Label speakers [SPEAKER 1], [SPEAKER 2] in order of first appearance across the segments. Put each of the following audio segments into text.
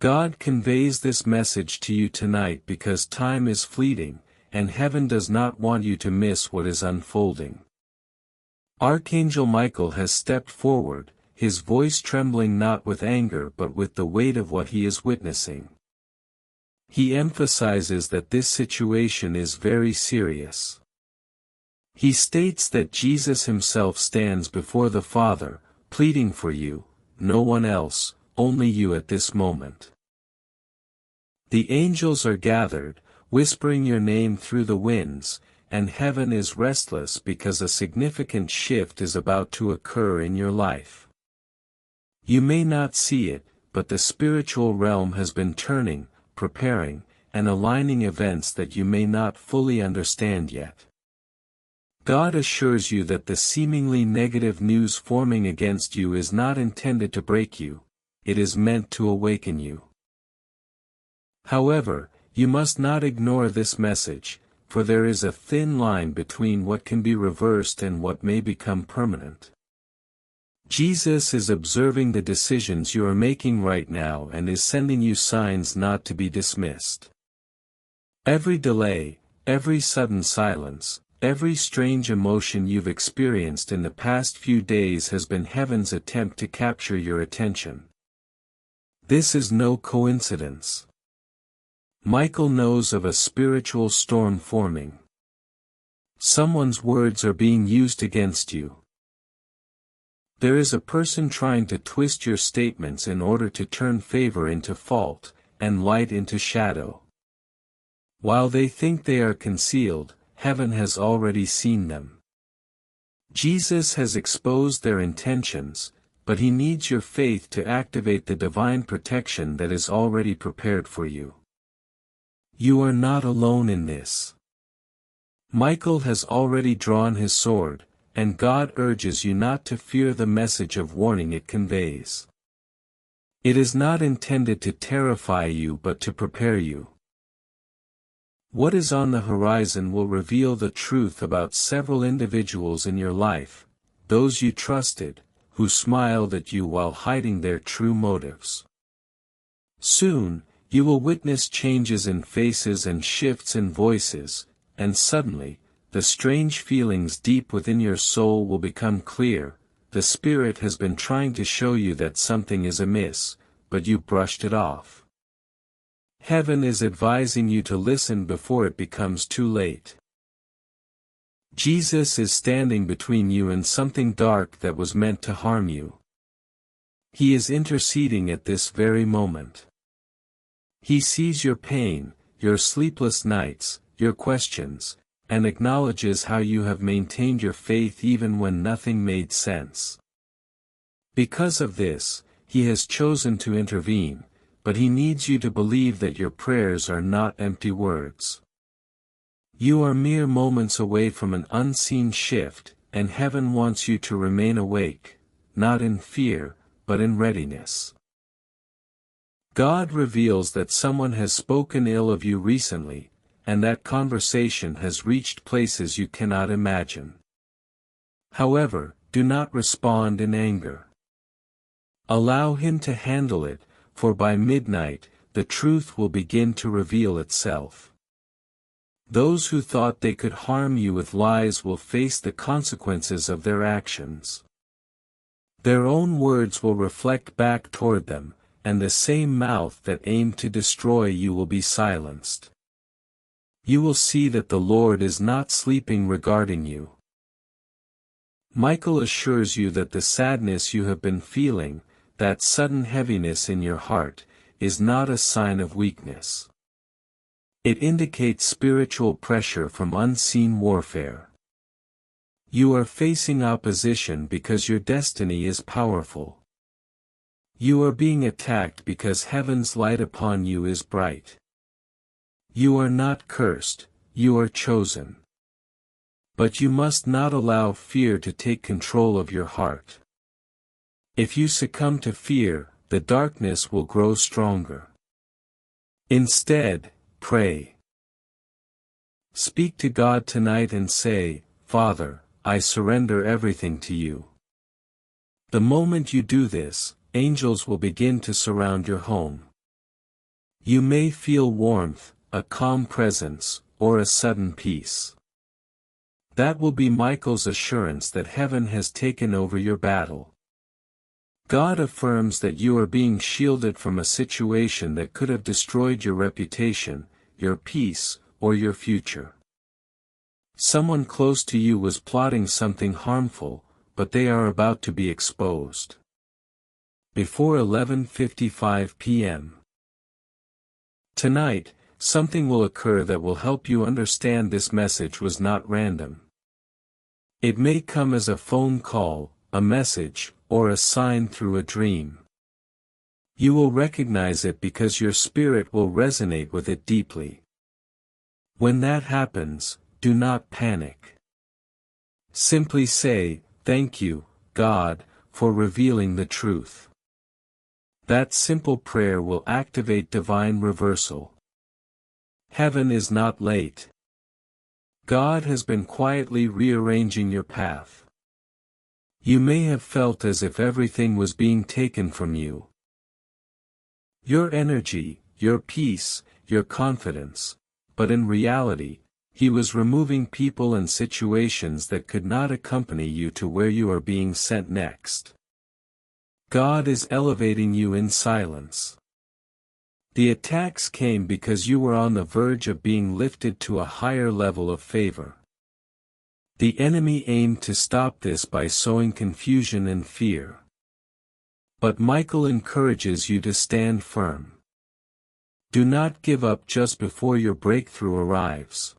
[SPEAKER 1] God conveys this message to you tonight because time is fleeting, and heaven does not want you to miss what is unfolding. Archangel Michael has stepped forward, his voice trembling not with anger but with the weight of what he is witnessing. He emphasizes that this situation is very serious. He states that Jesus himself stands before the Father, pleading for you, no one else, only you at this moment. The angels are gathered, whispering your name through the winds, and heaven is restless because a significant shift is about to occur in your life. You may not see it, but the spiritual realm has been turning, preparing, and aligning events that you may not fully understand yet. God assures you that the seemingly negative news forming against you is not intended to break you, it is meant to awaken you. However, you must not ignore this message, for there is a thin line between what can be reversed and what may become permanent. Jesus is observing the decisions you are making right now and is sending you signs not to be dismissed. Every delay, every sudden silence, every strange emotion you've experienced in the past few days has been heaven's attempt to capture your attention. This is no coincidence. Michael knows of a spiritual storm forming. Someone's words are being used against you. There is a person trying to twist your statements in order to turn favor into fault, and light into shadow. While they think they are concealed, heaven has already seen them. Jesus has exposed their intentions, but he needs your faith to activate the divine protection that is already prepared for you. You are not alone in this. Michael has already drawn his sword, and God urges you not to fear the message of warning it conveys. It is not intended to terrify you but to prepare you. What is on the horizon will reveal the truth about several individuals in your life, those you trusted, who smiled at you while hiding their true motives. Soon, you will witness changes in faces and shifts in voices, and suddenly, the strange feelings deep within your soul will become clear. The Spirit has been trying to show you that something is amiss, but you brushed it off. Heaven is advising you to listen before it becomes too late. Jesus is standing between you and something dark that was meant to harm you. He is interceding at this very moment. He sees your pain, your sleepless nights, your questions, and acknowledges how you have maintained your faith even when nothing made sense. Because of this, he has chosen to intervene, but he needs you to believe that your prayers are not empty words. You are mere moments away from an unseen shift, and heaven wants you to remain awake, not in fear, but in readiness. God reveals that someone has spoken ill of you recently, and that conversation has reached places you cannot imagine. However, do not respond in anger. Allow him to handle it, for by midnight, the truth will begin to reveal itself. Those who thought they could harm you with lies will face the consequences of their actions. Their own words will reflect back toward them, and the same mouth that aimed to destroy you will be silenced. You will see that the Lord is not sleeping regarding you. Michael assures you that the sadness you have been feeling, that sudden heaviness in your heart, is not a sign of weakness. It indicates spiritual pressure from unseen warfare. You are facing opposition because your destiny is powerful. You are being attacked because heaven's light upon you is bright. You are not cursed, you are chosen. But you must not allow fear to take control of your heart. If you succumb to fear, the darkness will grow stronger. Instead, pray. Speak to God tonight and say, "Father, I surrender everything to you." The moment you do this, angels will begin to surround your home. You may feel warmth, a calm presence, or a sudden peace. That will be Michael's assurance that heaven has taken over your battle. God affirms that you are being shielded from a situation that could have destroyed your reputation, your peace, or your future. Someone close to you was plotting something harmful, but they are about to be exposed. Before 11:55 p.m. tonight, something will occur that will help you understand this message was not random. It may come as a phone call, a message, or a sign through a dream. You will recognize it because your spirit will resonate with it deeply. When that happens, do not panic. Simply say, "Thank you, God, for revealing the truth." That simple prayer will activate divine reversal. Heaven is not late. God has been quietly rearranging your path. You may have felt as if everything was being taken from you. Your energy, your peace, your confidence, but in reality, He was removing people and situations that could not accompany you to where you are being sent next. God is elevating you in silence. The attacks came because you were on the verge of being lifted to a higher level of favor. The enemy aimed to stop this by sowing confusion and fear. But Michael encourages you to stand firm. Do not give up just before your breakthrough arrives.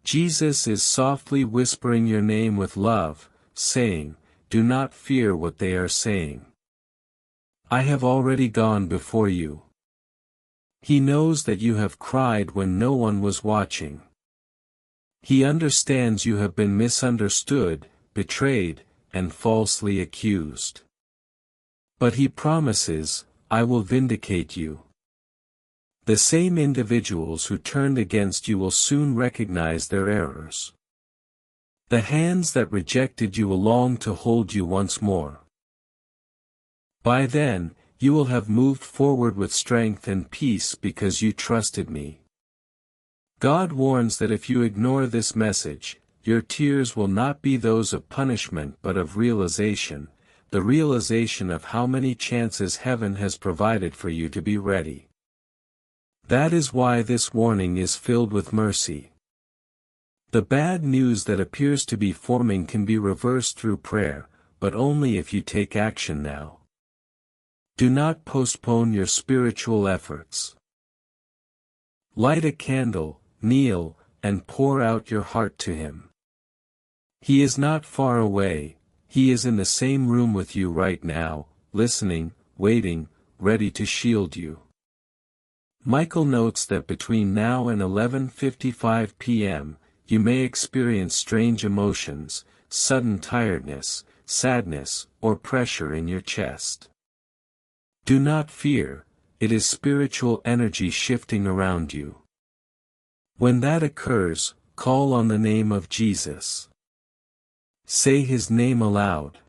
[SPEAKER 1] Jesus is softly whispering your name with love, saying, "Do not fear what they are saying. I have already gone before you." He knows that you have cried when no one was watching. He understands you have been misunderstood, betrayed, and falsely accused. But He promises, "I will vindicate you." The same individuals who turned against you will soon recognize their errors. The hands that rejected you will long to hold you once more. By then, you will have moved forward with strength and peace because you trusted me. God warns that if you ignore this message, your tears will not be those of punishment but of realization, the realization of how many chances heaven has provided for you to be ready. That is why this warning is filled with mercy. The bad news that appears to be forming can be reversed through prayer, but only if you take action now. Do not postpone your spiritual efforts. Light a candle, kneel, and pour out your heart to Him. He is not far away, He is in the same room with you right now, listening, waiting, ready to shield you. Michael notes that between now and 11:55 p.m., you may experience strange emotions, sudden tiredness, sadness, or pressure in your chest. Do not fear, it is spiritual energy shifting around you. When that occurs, call on the name of Jesus. Say His name aloud.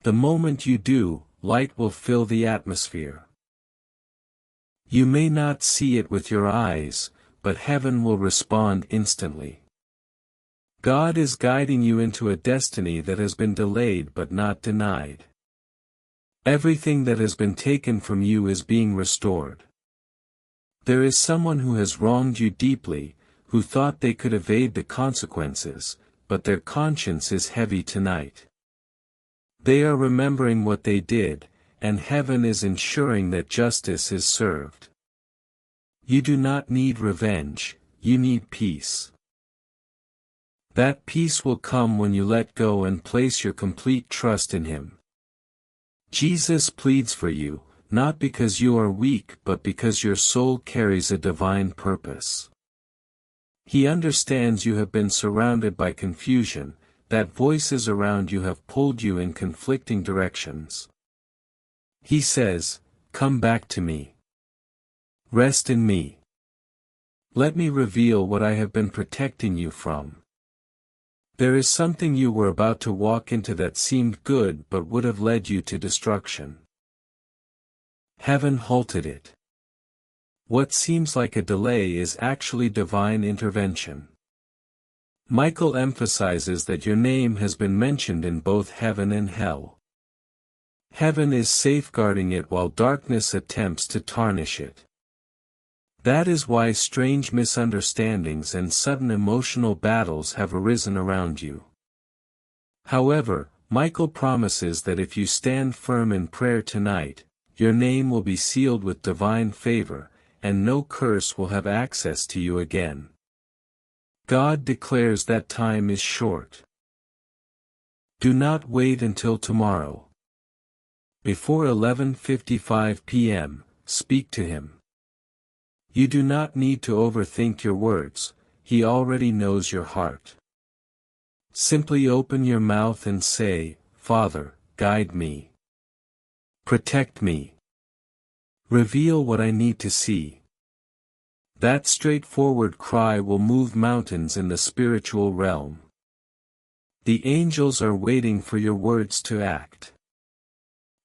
[SPEAKER 1] The moment you do, light will fill the atmosphere. You may not see it with your eyes, but heaven will respond instantly. God is guiding you into a destiny that has been delayed but not denied. Everything that has been taken from you is being restored. There is someone who has wronged you deeply, who thought they could evade the consequences, but their conscience is heavy tonight. They are remembering what they did, and heaven is ensuring that justice is served. You do not need revenge, you need peace. That peace will come when you let go and place your complete trust in Him. Jesus pleads for you, not because you are weak but because your soul carries a divine purpose. He understands you have been surrounded by confusion, that voices around you have pulled you in conflicting directions. He says, "Come back to me. Rest in me. Let me reveal what I have been protecting you from." There is something you were about to walk into that seemed good but would have led you to destruction. Heaven halted it. What seems like a delay is actually divine intervention. Michael emphasizes that your name has been mentioned in both heaven and hell. Heaven is safeguarding it while darkness attempts to tarnish it. That is why strange misunderstandings and sudden emotional battles have arisen around you. However, Michael promises that if you stand firm in prayer tonight, your name will be sealed with divine favor, and no curse will have access to you again. God declares that time is short. Do not wait until tomorrow. Before 11:55 p.m., speak to Him. You do not need to overthink your words, He already knows your heart. Simply open your mouth and say, Father, guide me. Protect me. Reveal what I need to see. That straightforward cry will move mountains in the spiritual realm. The angels are waiting for your words to act.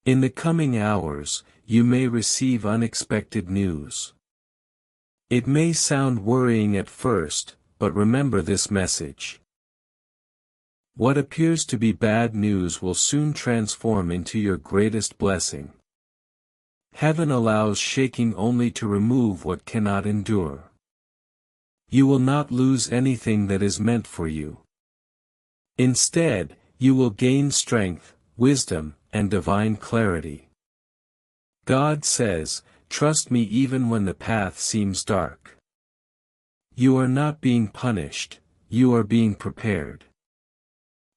[SPEAKER 1] In the coming hours, you may receive unexpected news. It may sound worrying at first, but remember this message. What appears to be bad news will soon transform into your greatest blessing. Heaven allows shaking only to remove what cannot endure. You will not lose anything that is meant for you. Instead, you will gain strength, wisdom, and divine clarity. God says, trust me even when the path seems dark. You are not being punished, you are being prepared.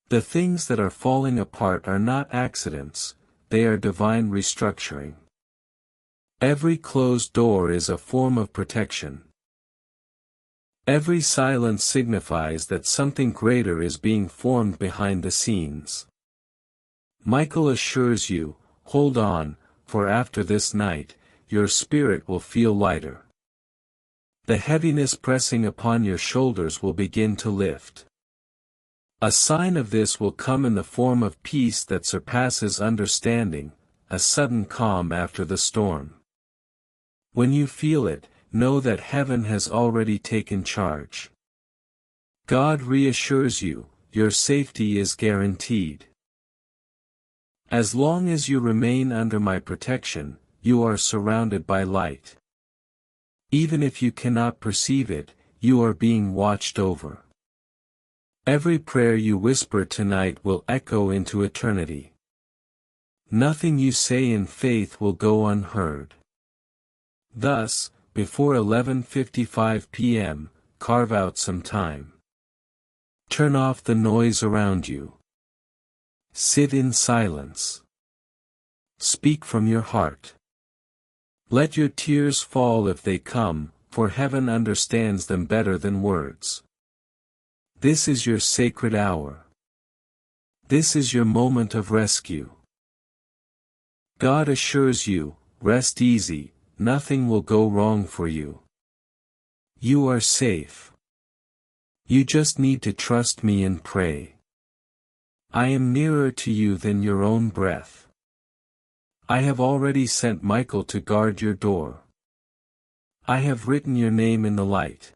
[SPEAKER 1] The things that are falling apart are not accidents, they are divine restructuring. Every closed door is a form of protection. Every silence signifies that something greater is being formed behind the scenes. Michael assures you, hold on, for after this night, your spirit will feel lighter. The heaviness pressing upon your shoulders will begin to lift. A sign of this will come in the form of peace that surpasses understanding, a sudden calm after the storm. When you feel it, know that heaven has already taken charge. God reassures you, your safety is guaranteed. As long as you remain under my protection, you are surrounded by light. Even if you cannot perceive it, you are being watched over. Every prayer you whisper tonight will echo into eternity. Nothing you say in faith will go unheard. Thus, before 11:55 p.m., carve out some time. Turn off the noise around you. Sit in silence. Speak from your heart. Let your tears fall if they come, for heaven understands them better than words. This is your sacred hour. This is your moment of rescue. God assures you, rest easy, nothing will go wrong for you. You are safe. You just need to trust me and pray. I am nearer to you than your own breath. I have already sent Michael to guard your door. I have written your name in the light.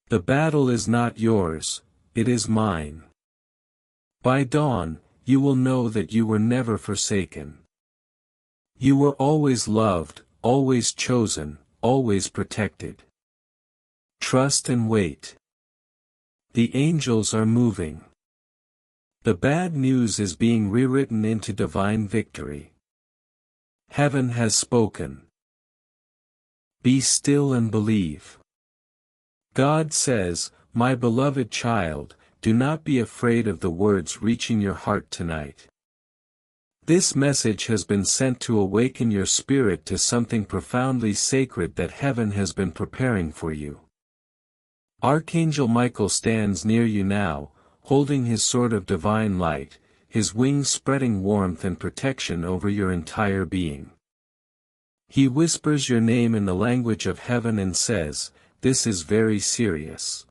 [SPEAKER 1] The battle is not yours, it is mine. By dawn, you will know that you were never forsaken. You were always loved, always chosen, always protected. Trust and wait. The angels are moving. The bad news is being rewritten into divine victory. Heaven has spoken. Be still and believe. God says, my beloved child, do not be afraid of the words reaching your heart tonight. This message has been sent to awaken your spirit to something profoundly sacred that heaven has been preparing for you. Archangel Michael stands near you now, holding his sword of divine light, his wings spreading warmth and protection over your entire being. He whispers your name in the language of heaven and says, this is very serious.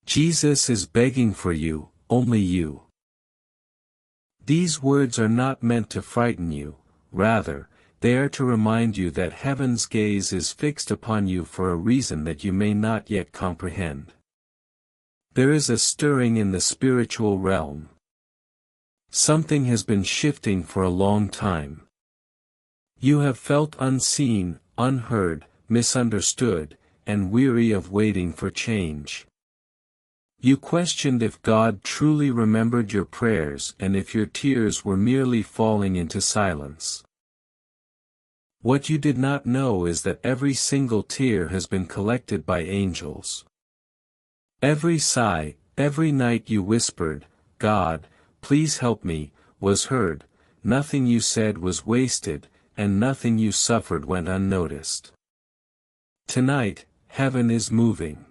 [SPEAKER 1] Jesus is begging for you, only you. These words are not meant to frighten you, rather, They are to remind you that heaven's gaze is fixed upon you for a reason that you may not yet comprehend. There is a stirring in the spiritual realm. Something has been shifting for a long time. You have felt unseen, unheard, misunderstood, and weary of waiting for change. You questioned if God truly remembered your prayers and if your tears were merely falling into silence. What you did not know is that every single tear has been collected by angels. Every sigh, every night you whispered, "God, please help me," was heard. Nothing you said was wasted, and nothing you suffered went unnoticed. Tonight, heaven is moving.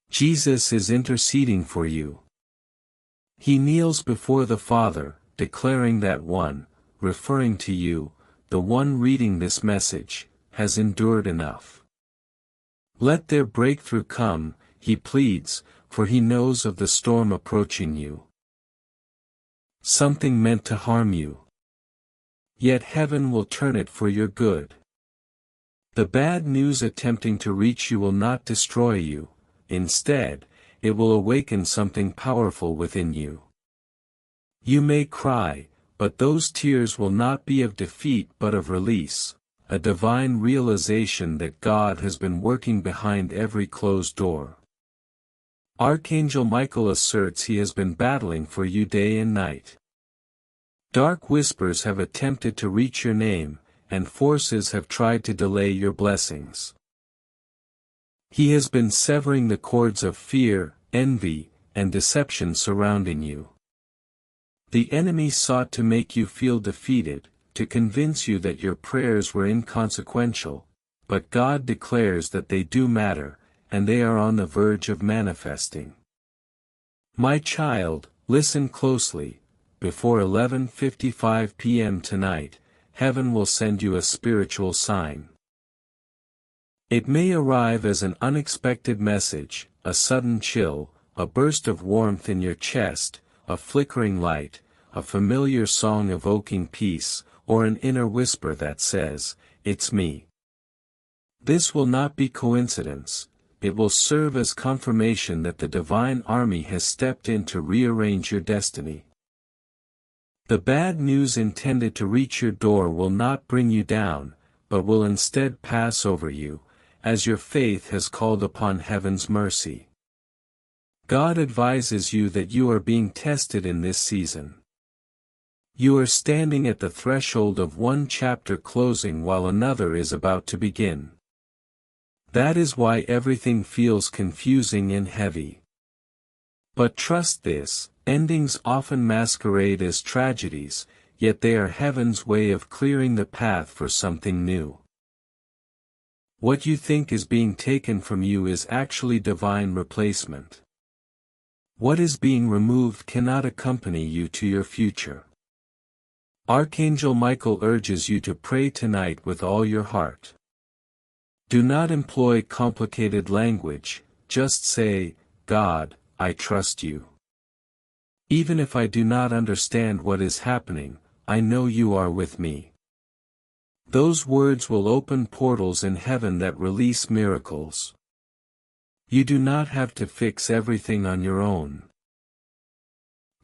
[SPEAKER 1] Jesus is interceding for you. He kneels before the Father, declaring that one, referring to you, the one reading this message, has endured enough. Let their breakthrough come, he pleads, for he knows of the storm approaching you. Something meant to harm you. Yet heaven will turn it for your good. The bad news attempting to reach you will not destroy you. Instead, it will awaken something powerful within you. You may cry, but those tears will not be of defeat but of release, a divine realization that God has been working behind every closed door. Archangel Michael asserts he has been battling for you day and night. Dark whispers have attempted to reach your name, and forces have tried to delay your blessings. He has been severing the cords of fear, envy, and deception surrounding you. The enemy sought to make you feel defeated, to convince you that your prayers were inconsequential, but God declares that they do matter, and they are on the verge of manifesting. My child, listen closely. Before 11:55 p.m. tonight, heaven will send you a spiritual sign. It may arrive as an unexpected message, a sudden chill, a burst of warmth in your chest, a flickering light, a familiar song evoking peace, or an inner whisper that says, "It's me." This will not be coincidence. It will serve as confirmation that the divine army has stepped in to rearrange your destiny. The bad news intended to reach your door will not bring you down, but will instead pass over you, as your faith has called upon heaven's mercy. God advises you that you are being tested in this season. You are standing at the threshold of one chapter closing while another is about to begin. That is why everything feels confusing and heavy. But trust this, endings often masquerade as tragedies, yet they are heaven's way of clearing the path for something new. What you think is being taken from you is actually divine replacement. What is being removed cannot accompany you to your future. Archangel Michael urges you to pray tonight with all your heart. Do not employ complicated language, just say, "God, I trust you. Even if I do not understand what is happening, I know you are with me." Those words will open portals in heaven that release miracles. You do not have to fix everything on your own.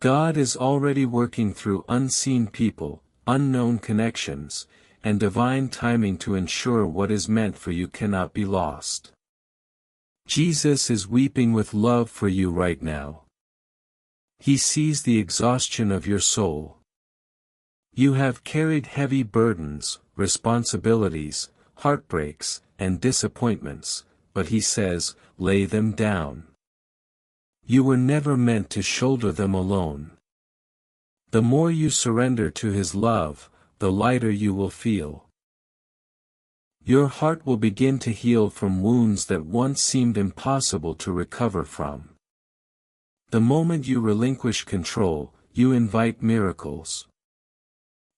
[SPEAKER 1] God is already working through unseen people, unknown connections, and divine timing to ensure what is meant for you cannot be lost. Jesus is weeping with love for you right now. He sees the exhaustion of your soul. You have carried heavy burdens, responsibilities, heartbreaks, and disappointments, but he says, lay them down. You were never meant to shoulder them alone. The more you surrender to his love, the lighter you will feel. Your heart will begin to heal from wounds that once seemed impossible to recover from. The moment you relinquish control, you invite miracles.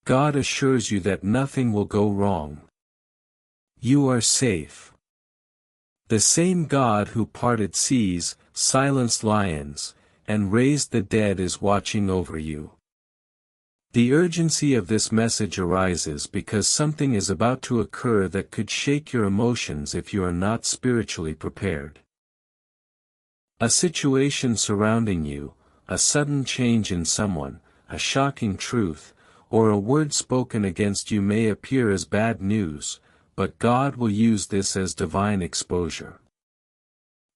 [SPEAKER 1] God assures you that nothing will go wrong. You are safe. The same God who parted seas, silenced lions, and raised the dead is watching over you. The urgency of this message arises because something is about to occur that could shake your emotions if you are not spiritually prepared. A situation surrounding you, a sudden change in someone, a shocking truth, or a word spoken against you may appear as bad news, but God will use this as divine exposure.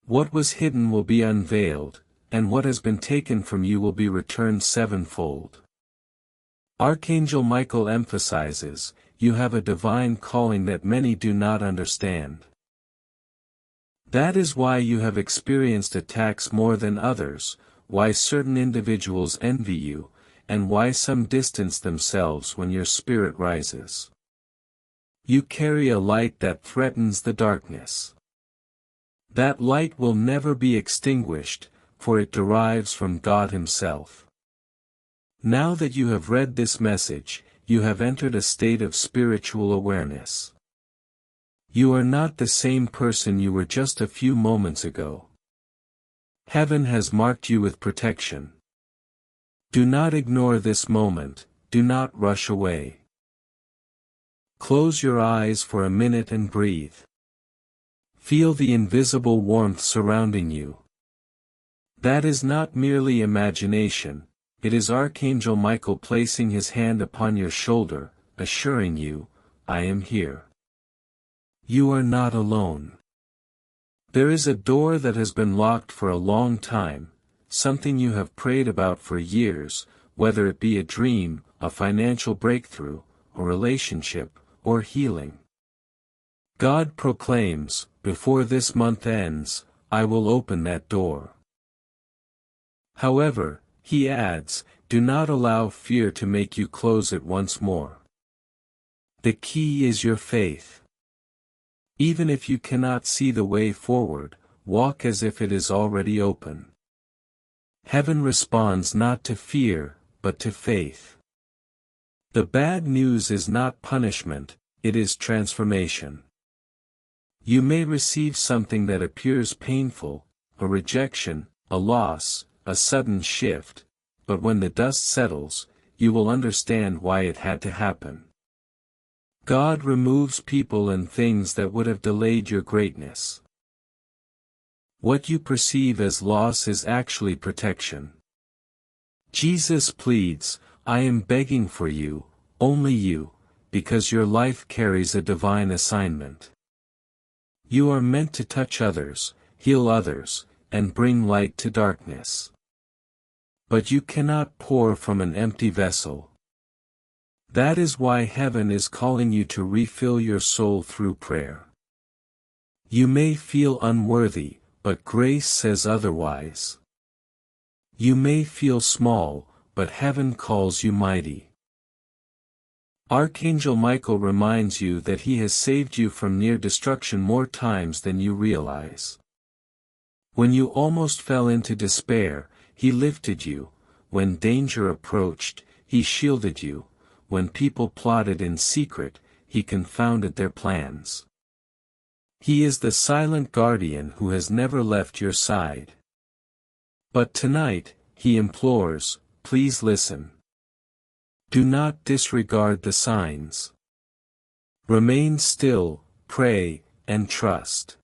[SPEAKER 1] What was hidden will be unveiled, and what has been taken from you will be returned sevenfold. Archangel Michael emphasizes, you have a divine calling that many do not understand. That is why you have experienced attacks more than others, why certain individuals envy you, and why some distance themselves when your spirit rises. You carry a light that threatens the darkness. That light will never be extinguished, for it derives from God Himself. Now that you have read this message, you have entered a state of spiritual awareness. You are not the same person you were just a few moments ago. Heaven has marked you with protection. Do not ignore this moment, do not rush away. Close your eyes for a minute and breathe. Feel the invisible warmth surrounding you. That is not merely imagination, it is Archangel Michael placing his hand upon your shoulder, assuring you, I am here. You are not alone. There is a door that has been locked for a long time, something you have prayed about for years, whether it be a dream, a financial breakthrough, a relationship, or healing. God proclaims, before this month ends, I will open that door. However, he adds, do not allow fear to make you close it once more. The key is your faith. Even if you cannot see the way forward, walk as if it is already open. Heaven responds not to fear, but to faith. The bad news is not punishment, it is transformation. You may receive something that appears painful, a rejection, a loss, a sudden shift, but when the dust settles, you will understand why it had to happen. God removes people and things that would have delayed your greatness. What you perceive as loss is actually protection. Jesus pleads, I am begging for you, only you, because your life carries a divine assignment. You are meant to touch others, heal others, and bring light to darkness. But you cannot pour from an empty vessel. That is why heaven is calling you to refill your soul through prayer. You may feel unworthy, but grace says otherwise. You may feel small, but heaven calls you mighty. Archangel Michael reminds you that he has saved you from near destruction more times than you realize. When you almost fell into despair, he lifted you. When danger approached, he shielded you. When people plotted in secret, he confounded their plans. He is the silent guardian who has never left your side. But tonight, he implores, please listen. Do not disregard the signs. Remain still, pray, and trust.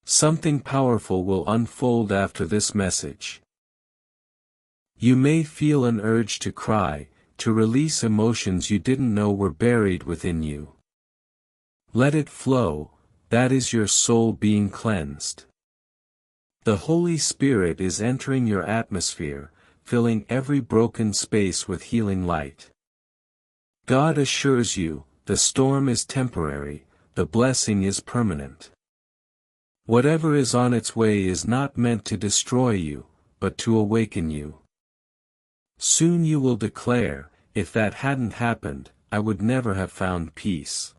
[SPEAKER 1] Something powerful will unfold after this message. You may feel an urge to cry, to release emotions you didn't know were buried within you. Let it flow, that is your soul being cleansed. The Holy Spirit is entering your atmosphere, filling every broken space with healing light. God assures you, the storm is temporary, the blessing is permanent. Whatever is on its way is not meant to destroy you, but to awaken you. Soon you will declare, if that hadn't happened, I would never have found peace.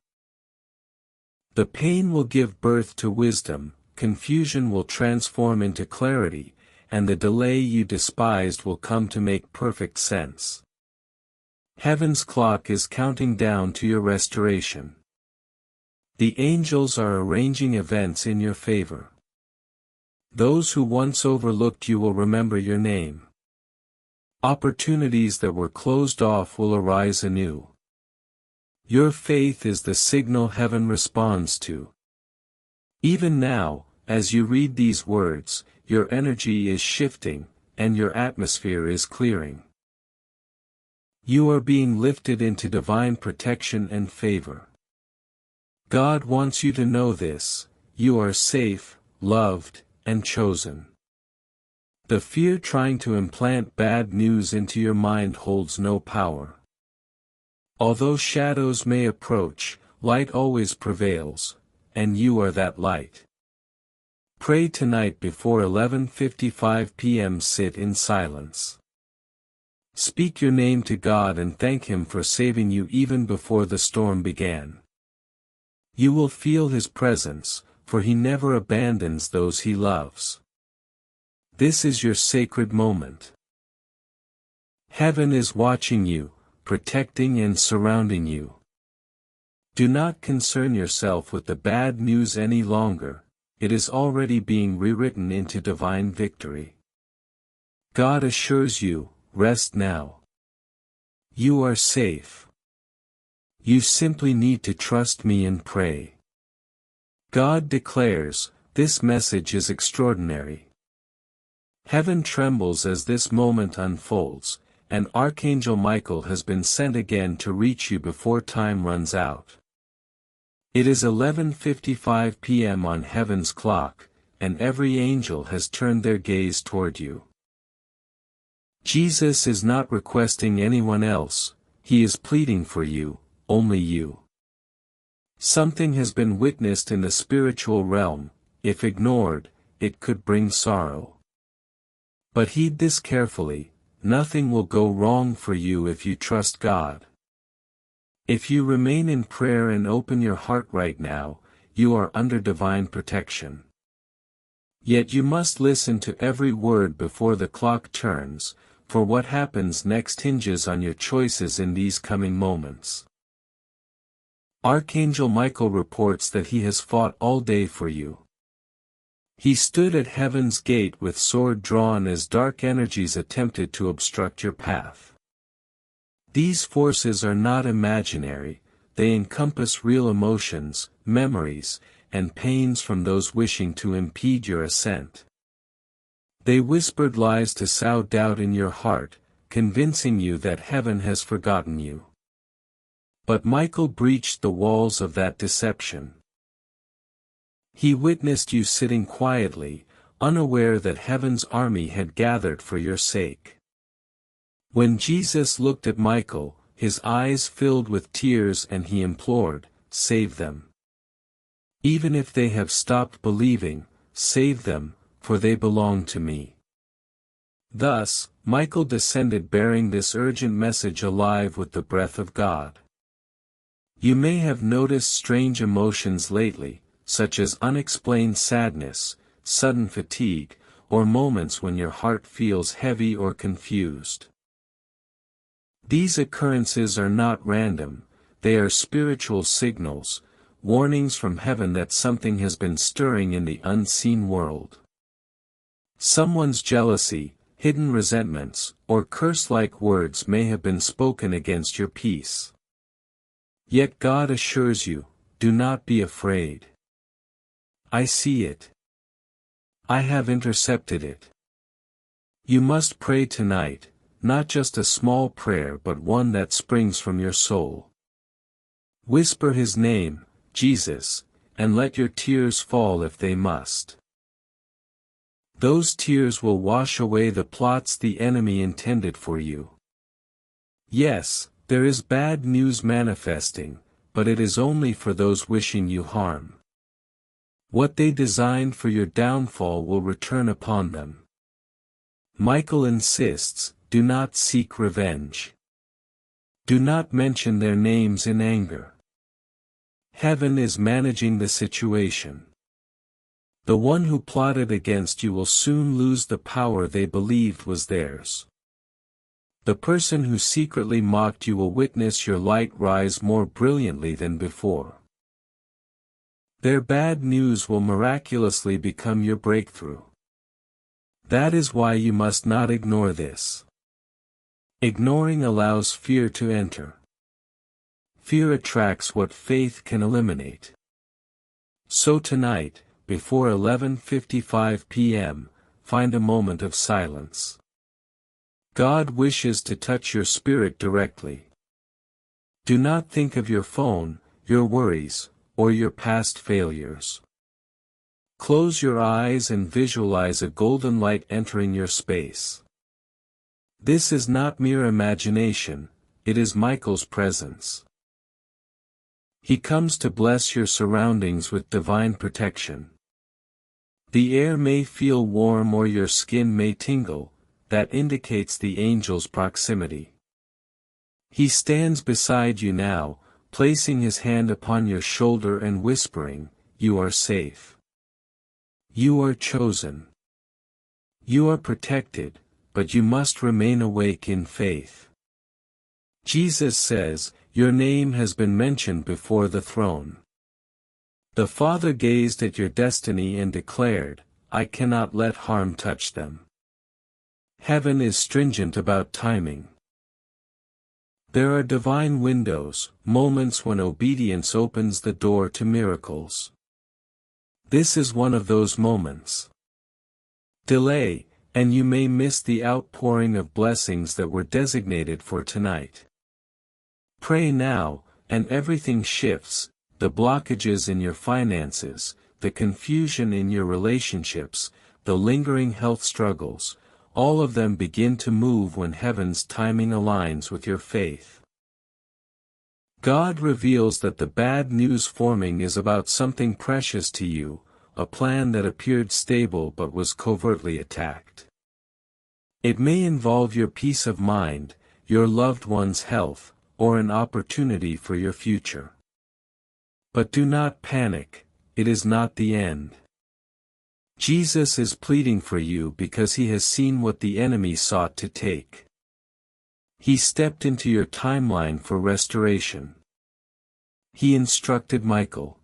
[SPEAKER 1] The pain will give birth to wisdom, confusion will transform into clarity, and the delay you despised will come to make perfect sense. Heaven's clock is counting down to your restoration. The angels are arranging events in your favor. Those who once overlooked you will remember your name. Opportunities that were closed off will arise anew. Your faith is the signal heaven responds to. Even now, as you read these words, your energy is shifting, and your atmosphere is clearing. You are being lifted into divine protection and favor. God wants you to know this: you are safe, loved, and chosen. The fear trying to implant bad news into your mind holds no power. Although shadows may approach, light always prevails, and you are that light. Pray tonight before 11:55 p.m. Sit in silence. Speak your name to God and thank Him for saving you even before the storm began. You will feel His presence, for He never abandons those He loves. This is your sacred moment. Heaven is watching you, protecting and surrounding you. Do not concern yourself with the bad news any longer, it is already being rewritten into divine victory. God assures you, rest now. You are safe. You simply need to trust me and pray. God declares, this message is extraordinary. Heaven trembles as this moment unfolds, and Archangel Michael has been sent again to reach you before time runs out. It is 11:55 p.m. on heaven's clock, and every angel has turned their gaze toward you. Jesus is not requesting anyone else, He is pleading for you, only you. Something has been witnessed in the spiritual realm. If ignored, it could bring sorrow. But heed this carefully: nothing will go wrong for you if you trust God. If you remain in prayer and open your heart right now, you are under divine protection. Yet you must listen to every word before the clock turns, for what happens next hinges on your choices in these coming moments. Archangel Michael reports that he has fought all day for you. He stood at heaven's gate with sword drawn as dark energies attempted to obstruct your path. These forces are not imaginary, they encompass real emotions, memories, and pains from those wishing to impede your ascent. They whispered lies to sow doubt in your heart, convincing you that heaven has forgotten you. But Michael breached the walls of that deception. He witnessed you sitting quietly, unaware that heaven's army had gathered for your sake. When Jesus looked at Michael, his eyes filled with tears and he implored, "Save them. Even if they have stopped believing, save them, for they belong to me." Thus, Michael descended bearing this urgent message alive with the breath of God. You may have noticed strange emotions lately, such as unexplained sadness, sudden fatigue, or moments when your heart feels heavy or confused. These occurrences are not random, they are spiritual signals, warnings from heaven that something has been stirring in the unseen world. Someone's jealousy, hidden resentments, or curse-like words may have been spoken against your peace. Yet God assures you, do not be afraid. I see it. I have intercepted it. You must pray tonight, not just a small prayer but one that springs from your soul. Whisper His name, Jesus, and let your tears fall if they must. Those tears will wash away the plots the enemy intended for you. Yes, there is bad news manifesting, but it is only for those wishing you harm. What they designed for your downfall will return upon them. Michael insists, do not seek revenge. Do not mention their names in anger. Heaven is managing the situation. The one who plotted against you will soon lose the power they believed was theirs. The person who secretly mocked you will witness your light rise more brilliantly than before. Their bad news will miraculously become your breakthrough. That is why you must not ignore this. Ignoring allows fear to enter. Fear attracts what faith can eliminate. So tonight, before 11:55 p.m., find a moment of silence. God wishes to touch your spirit directly. Do not think of your phone, your worries, or your past failures. Close your eyes and visualize a golden light entering your space. This is not mere imagination, it is Michael's presence. He comes to bless your surroundings with divine protection. The air may feel warm or your skin may tingle, that indicates the angel's proximity. He stands beside you now, placing his hand upon your shoulder and whispering, "You are safe. You are chosen. You are protected, but you must remain awake in faith." Jesus says, "Your name has been mentioned before the throne." The Father gazed at your destiny and declared, "I cannot let harm touch them." Heaven is stringent about timing. There are divine windows, moments when obedience opens the door to miracles. This is one of those moments. Delay, and you may miss the outpouring of blessings that were designated for tonight. Pray now, and everything shifts, the blockages in your finances, the confusion in your relationships, the lingering health struggles, all of them begin to move when heaven's timing aligns with your faith. God reveals that the bad news forming is about something precious to you, a plan that appeared stable but was covertly attacked. It may involve your peace of mind, your loved one's health, or an opportunity for your future. But do not panic, it is not the end. Jesus is pleading for you because he has seen what the enemy sought to take. He stepped into your timeline for restoration. He instructed Michael,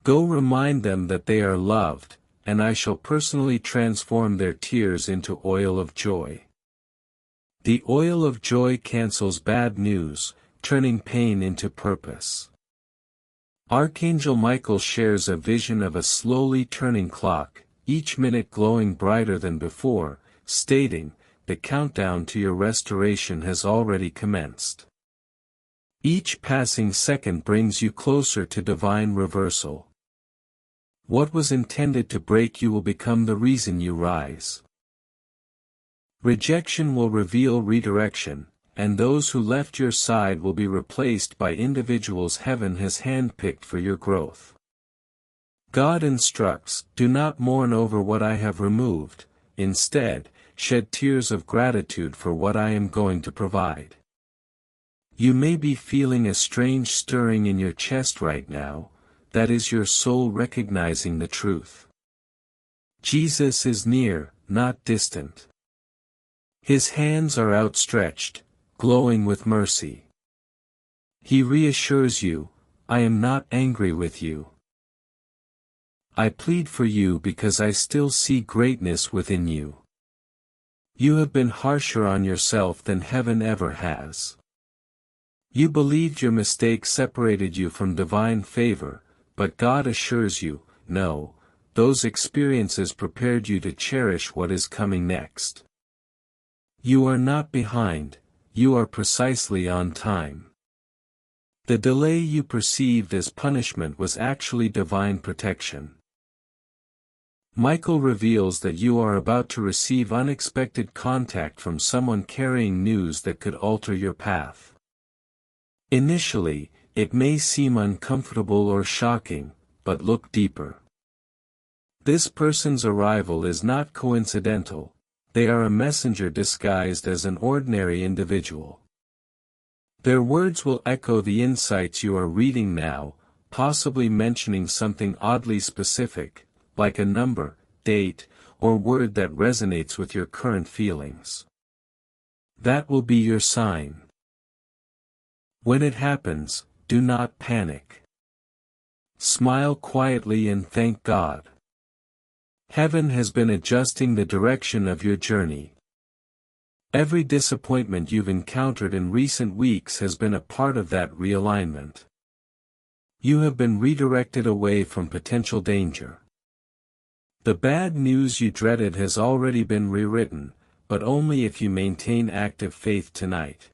[SPEAKER 1] "Go remind them that they are loved, and I shall personally transform their tears into oil of joy." The oil of joy cancels bad news, turning pain into purpose. Archangel Michael shares a vision of a slowly turning clock, each minute glowing brighter than before, stating, "The countdown to your restoration has already commenced." Each passing second brings you closer to divine reversal. What was intended to break you will become the reason you rise. Rejection will reveal redirection, and those who left your side will be replaced by individuals heaven has handpicked for your growth. God instructs, "Do not mourn over what I have removed, instead, shed tears of gratitude for what I am going to provide." You may be feeling a strange stirring in your chest right now, that is your soul recognizing the truth. Jesus is near, not distant. His hands are outstretched, glowing with mercy. He reassures you, "I am not angry with you. I plead for you because I still see greatness within you. You have been harsher on yourself than heaven ever has. You believed your mistake separated you from divine favor, but God assures you, no, those experiences prepared you to cherish what is coming next. You are not behind, you are precisely on time. The delay you perceived as punishment was actually divine protection." Michael reveals that you are about to receive unexpected contact from someone carrying news that could alter your path. Initially, it may seem uncomfortable or shocking, but look deeper. This person's arrival is not coincidental, they are a messenger disguised as an ordinary individual. Their words will echo the insights you are reading now, possibly mentioning something oddly specific, like a number, date, or word that resonates with your current feelings. That will be your sign. When it happens, do not panic. Smile quietly and thank God. Heaven has been adjusting the direction of your journey. Every disappointment you've encountered in recent weeks has been a part of that realignment. You have been redirected away from potential danger. The bad news you dreaded has already been rewritten, but only if you maintain active faith tonight.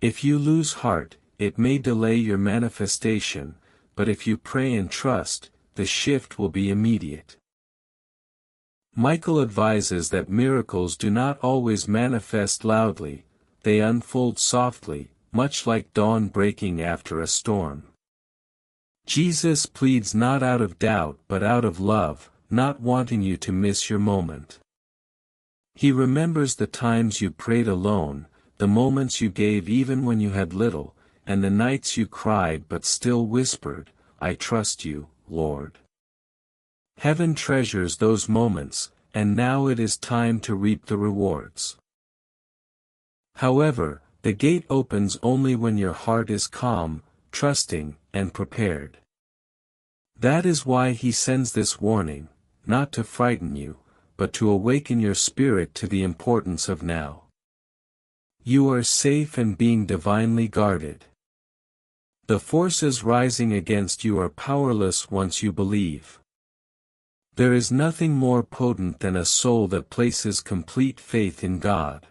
[SPEAKER 1] If you lose heart, it may delay your manifestation, but if you pray and trust, the shift will be immediate. Michael advises that miracles do not always manifest loudly, they unfold softly, much like dawn breaking after a storm. Jesus pleads not out of doubt but out of love, not wanting you to miss your moment. He remembers the times you prayed alone, the moments you gave even when you had little, and the nights you cried but still whispered, "I trust you, Lord." Heaven treasures those moments, and now it is time to reap the rewards. However, the gate opens only when your heart is calm, trusting, and prepared. That is why he sends this warning, not to frighten you, but to awaken your spirit to the importance of now. You are safe and being divinely guarded. The forces rising against you are powerless once you believe. There is nothing more potent than a soul that places complete faith in God.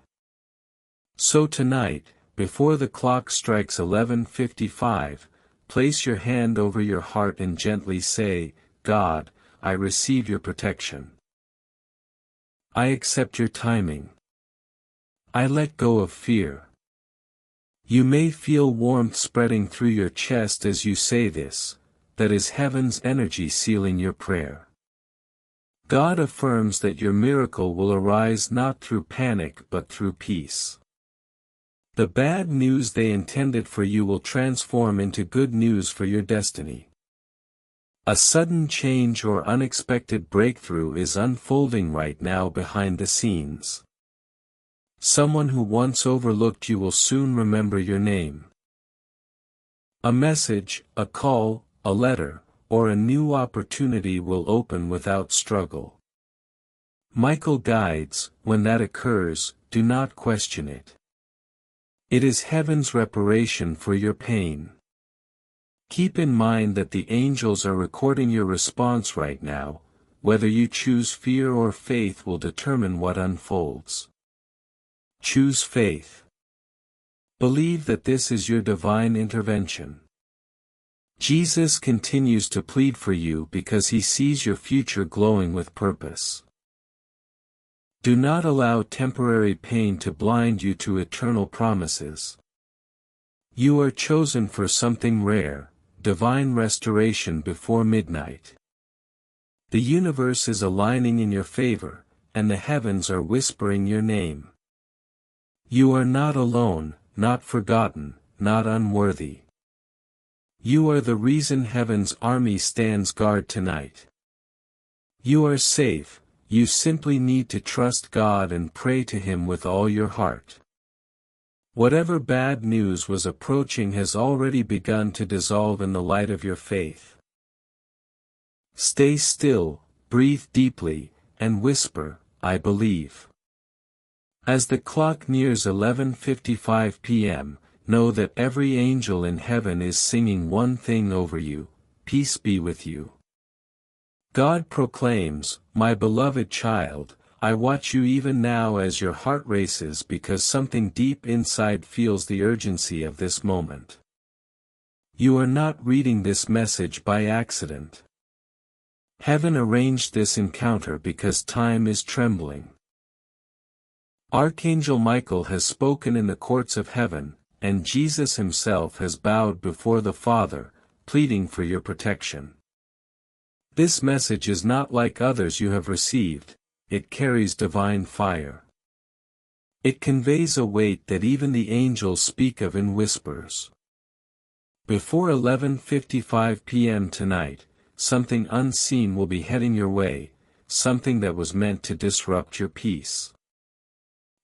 [SPEAKER 1] So tonight, before the clock strikes 11:55, place your hand over your heart and gently say, "God, I receive your protection. I accept your timing. I let go of fear." You may feel warmth spreading through your chest as you say this, that is heaven's energy sealing your prayer. God affirms that your miracle will arise not through panic but through peace. The bad news they intended for you will transform into good news for your destiny. A sudden change or unexpected breakthrough is unfolding right now behind the scenes. Someone who once overlooked you will soon remember your name. A message, a call, a letter, or a new opportunity will open without struggle. Michael guides, when that occurs, do not question it. It is heaven's reparation for your pain. Keep in mind that the angels are recording your response right now. Whether you choose fear or faith will determine what unfolds. Choose faith. Believe that this is your divine intervention. Jesus continues to plead for you because he sees your future glowing with purpose. Do not allow temporary pain to blind you to eternal promises. You are chosen for something rare, divine restoration before midnight. The universe is aligning in your favor, and the heavens are whispering your name. You are not alone, not forgotten, not unworthy. You are the reason heaven's army stands guard tonight. You are safe, you simply need to trust God and pray to Him with all your heart. Whatever bad news was approaching has already begun to dissolve in the light of your faith. Stay still, breathe deeply, and whisper, "I believe." As the clock nears 11:55 p.m., know that every angel in heaven is singing one thing over you: peace be with you. God proclaims, "My beloved child, I watch you even now as your heart races because something deep inside feels the urgency of this moment. You are not reading this message by accident. Heaven arranged this encounter because time is trembling. Archangel Michael has spoken in the courts of heaven, and Jesus himself has bowed before the Father, pleading for your protection. This message is not like others you have received. It carries divine fire. It conveys a weight that even the angels speak of in whispers. Before 11:55 p.m. tonight, something unseen will be heading your way, something that was meant to disrupt your peace.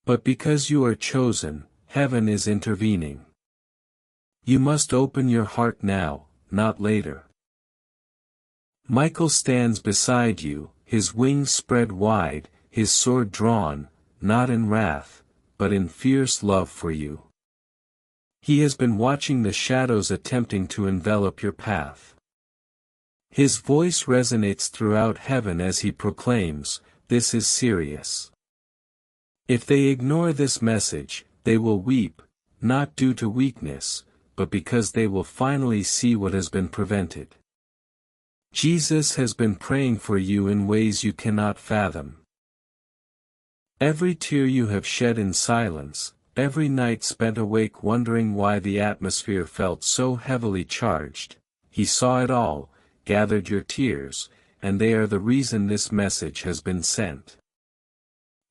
[SPEAKER 1] But because you are chosen, heaven is intervening. You must open your heart now, not later. Michael stands beside you, his wings spread wide, his sword drawn, not in wrath, but in fierce love for you. He has been watching the shadows attempting to envelop your path. His voice resonates throughout heaven as he proclaims, "This is serious." If they ignore this message, they will weep, not due to weakness, but because they will finally see what has been prevented. Jesus has been praying for you in ways you cannot fathom. Every tear you have shed in silence, every night spent awake wondering why the atmosphere felt so heavily charged, he saw it all, gathered your tears, and they are the reason this message has been sent.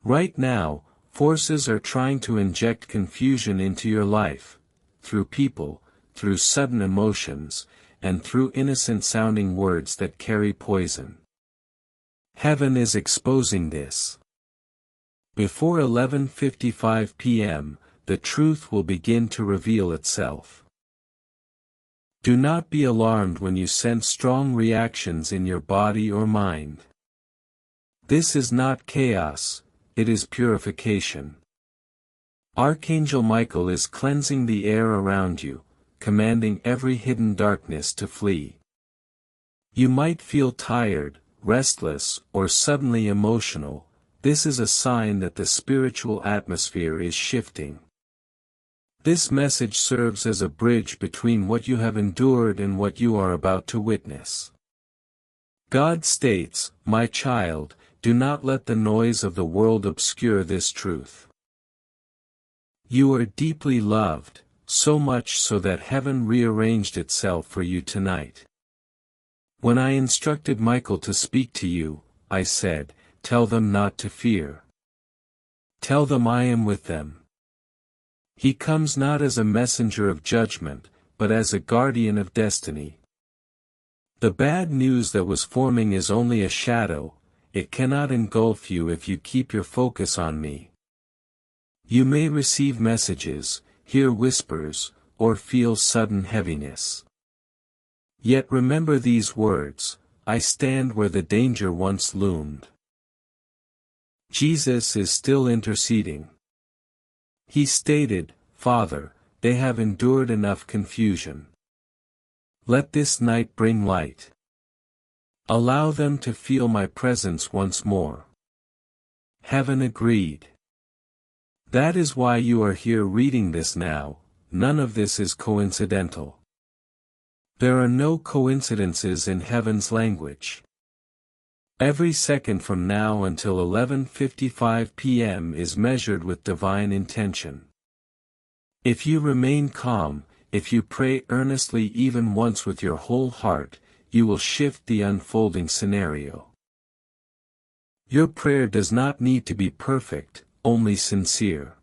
[SPEAKER 1] Right now, forces are trying to inject confusion into your life, through people, through sudden emotions, and through innocent-sounding words that carry poison. Heaven is exposing this. Before 11:55 p.m., the truth will begin to reveal itself. Do not be alarmed when you sense strong reactions in your body or mind. This is not chaos, it is purification. Archangel Michael is cleansing the air around you, commanding every hidden darkness to flee. You might feel tired, restless, or suddenly emotional. This is a sign that the spiritual atmosphere is shifting. This message serves as a bridge between what you have endured and what you are about to witness. God states, "My child, do not let the noise of the world obscure this truth. You are deeply loved, so much so that heaven rearranged itself for you tonight." When I instructed Michael to speak to you, I said, "Tell them not to fear. Tell them I am with them." He comes not as a messenger of judgment, but as a guardian of destiny. The bad news that was forming is only a shadow, it cannot engulf you if you keep your focus on me. You may receive messages, hear whispers, or feel sudden heaviness. Yet remember these words, "I stand where the danger once loomed." Jesus is still interceding. He stated, "Father, they have endured enough confusion. Let this night bring light. Allow them to feel my presence once more." Heaven agreed. That is why you are here reading this now. None of this is coincidental. There are no coincidences in heaven's language. Every second from now until 11:55 p.m. is measured with divine intention. If you remain calm, if you pray earnestly even once with your whole heart, you will shift the unfolding scenario. Your prayer does not need to be perfect, only sincere.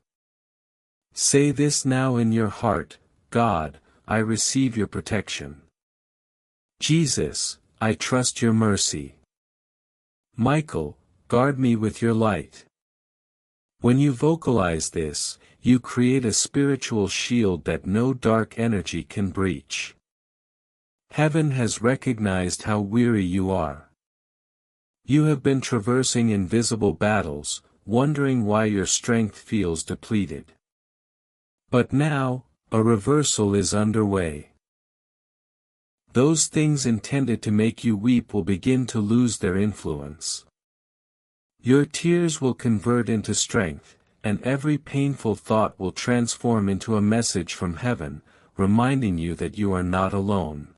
[SPEAKER 1] Say this now in your heart, "God, I receive your protection. Jesus, I trust your mercy. Michael, guard me with your light." When you vocalize this, you create a spiritual shield that no dark energy can breach. Heaven has recognized how weary you are. You have been traversing invisible battles, wondering why your strength feels depleted. But now, a reversal is underway. Those things intended to make you weep will begin to lose their influence. Your tears will convert into strength, and every painful thought will transform into a message from heaven, reminding you that you are not alone.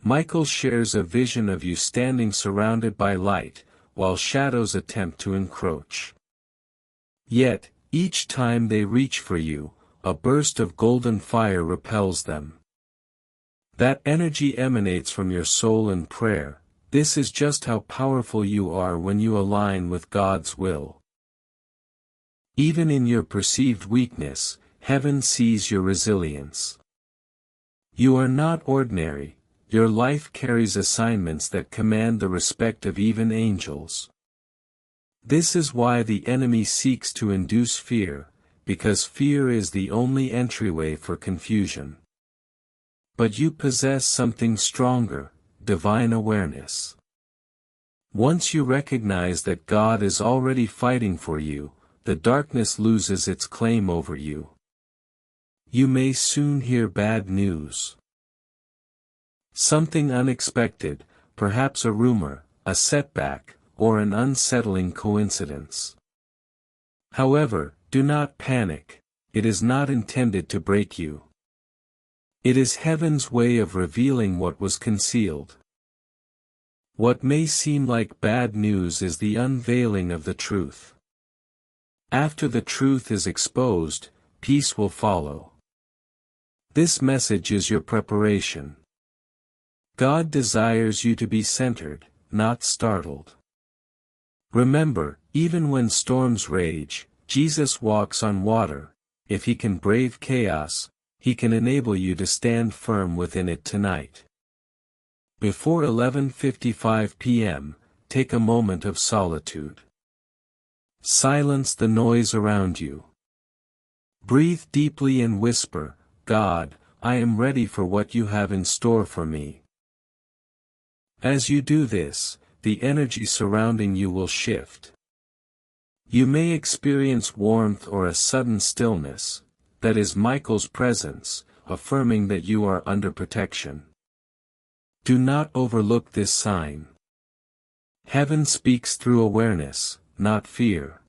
[SPEAKER 1] Michael shares a vision of you standing surrounded by light, while shadows attempt to encroach. Yet, each time they reach for you, a burst of golden fire repels them. That energy emanates from your soul and prayer. This is just how powerful you are when you align with God's will. Even in your perceived weakness, heaven sees your resilience. You are not ordinary, your life carries assignments that command the respect of even angels. This is why the enemy seeks to induce fear, because fear is the only entryway for confusion. But you possess something stronger, divine awareness. Once you recognize that God is already fighting for you, the darkness loses its claim over you. You may soon hear bad news. Something unexpected, perhaps a rumor, a setback, or an unsettling coincidence. However, do not panic, it is not intended to break you. It is heaven's way of revealing what was concealed. What may seem like bad news is the unveiling of the truth. After the truth is exposed, peace will follow. This message is your preparation. God desires you to be centered, not startled. Remember, even when storms rage, Jesus walks on water. If he can brave chaos, he can enable you to stand firm within it tonight. Before 11:55 p.m., take a moment of solitude. Silence the noise around you. Breathe deeply and whisper, "God, I am ready for what you have in store for me." As you do this, the energy surrounding you will shift. You may experience warmth or a sudden stillness, that is Michael's presence, affirming that you are under protection. Do not overlook this sign. Heaven speaks through awareness, not fear.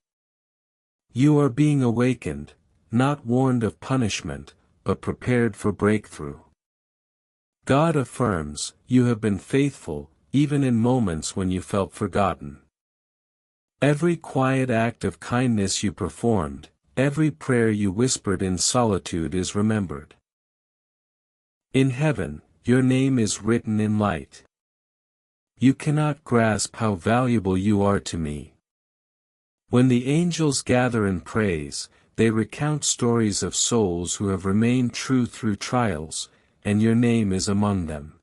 [SPEAKER 1] You are being awakened, not warned of punishment, but prepared for breakthrough. God affirms, you have been faithful, even in moments when you felt forgotten. Every quiet act of kindness you performed, every prayer you whispered in solitude is remembered. In heaven, your name is written in light. You cannot grasp how valuable you are to me. When the angels gather in praise, they recount stories of souls who have remained true through trials, and your name is among them.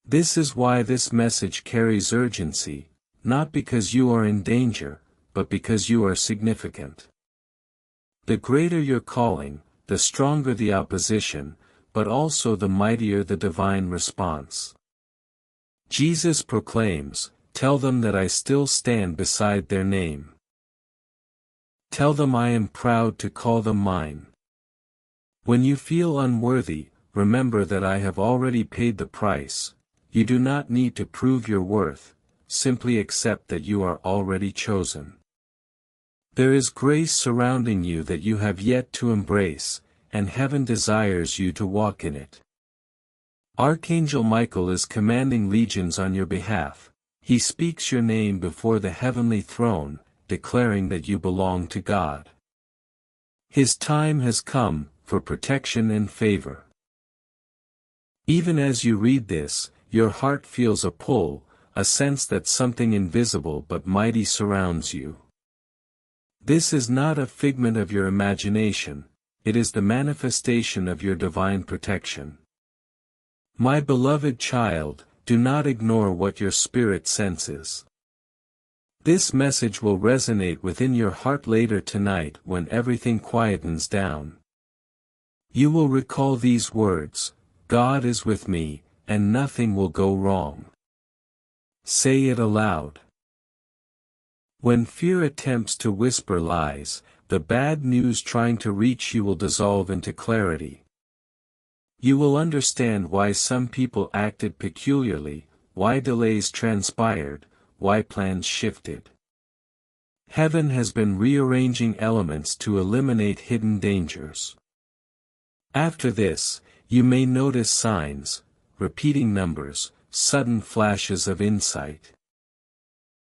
[SPEAKER 1] This is why this message carries urgency, not because you are in danger, but because you are significant. The greater your calling, the stronger the opposition, but also the mightier the divine response. Jesus proclaims, "Tell them that I still stand beside their name. Tell them I am proud to call them mine." When you feel unworthy, remember that I have already paid the price. You do not need to prove your worth, simply accept that you are already chosen. There is grace surrounding you that you have yet to embrace, and heaven desires you to walk in it. Archangel Michael is commanding legions on your behalf. He speaks your name before the heavenly throne, declaring that you belong to God. His time has come, for protection and favor. Even as you read this, your heart feels a pull, a sense that something invisible but mighty surrounds you. This is not a figment of your imagination, it is the manifestation of your divine protection. My beloved child, do not ignore what your spirit senses. This message will resonate within your heart later tonight when everything quietens down. You will recall these words, "God is with me, and nothing will go wrong." Say it aloud. When fear attempts to whisper lies, the bad news trying to reach you will dissolve into clarity. You will understand why some people acted peculiarly, why delays transpired, why plans shifted. Heaven has been rearranging elements to eliminate hidden dangers. After this, you may notice signs, repeating numbers, sudden flashes of insight.